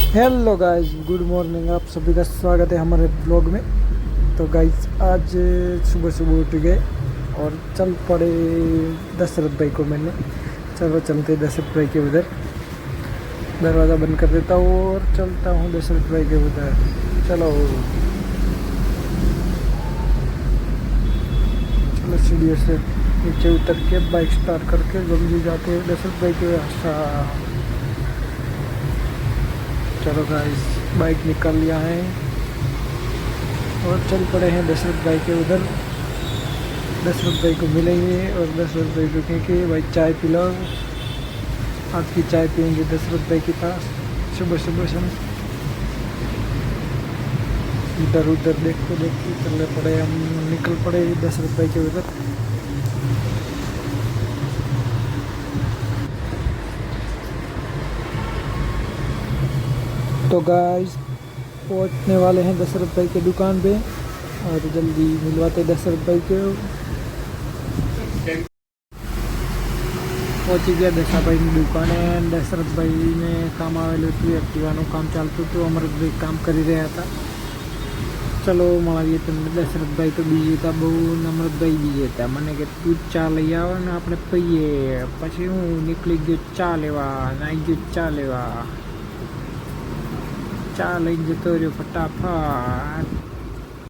Hello guys, good morning. आप सभी का स्वागत है हमारे ब्लॉग में। तो गाइस आज सुबह सुबह उठ गए और चल पड़े दशरथ भाई को मैंने। चलो चलते दशरथ भाई के उधर। दरवाज़ा बंद कर देता हूँ और चलता हूँ दशरथ भाई के उधर। चलो चलो सीढ़ियों से नीचे उतर के बाइक स्टार्ट करके जल्दी जाते हैं दशरथ भाई के यहाँ। चलो गाइस बाइक निकाल लिया है और चल पड़े हैं दशरथ भाई के उधर। दशरथ भाई को मिलेंगे और दशरथ भाई को कहेंगे भाई चाय पिलाओ। आज की चाय पियेंगे दशरथ भाई के पास सुबह सुबह से। इधर उधर देखते देखते चलने पड़े, हम निकल पड़े दशरथ भाई के उधर। तो गाइस पहुंचने वाले हैं दशरथ भाई के दुकान पे और जल्दी मिलवाते दशरथ भाई को। પહોંચી ગયા દશાભાઈની દુકાને। દશરથભાઈને કામ આવેલું હતું, એક્ટિવાનું કામ ચાલતું હતું। અમૃતભાઈ કામ કરી રહ્યા હતા। ચલો મળાવીએ તમને। દશરથભાઈ તો બીજી હતા બહુ, અમૃતભાઈ બીજી હતા। મને કે તું ચા લઈ આવો ને આપણે પીએ। પછી હું નીકળી ગયો ચા લેવા, નાઈ ગયો ચા લેવા। ચા લઈને જતો રહ્યો ફટાફટ।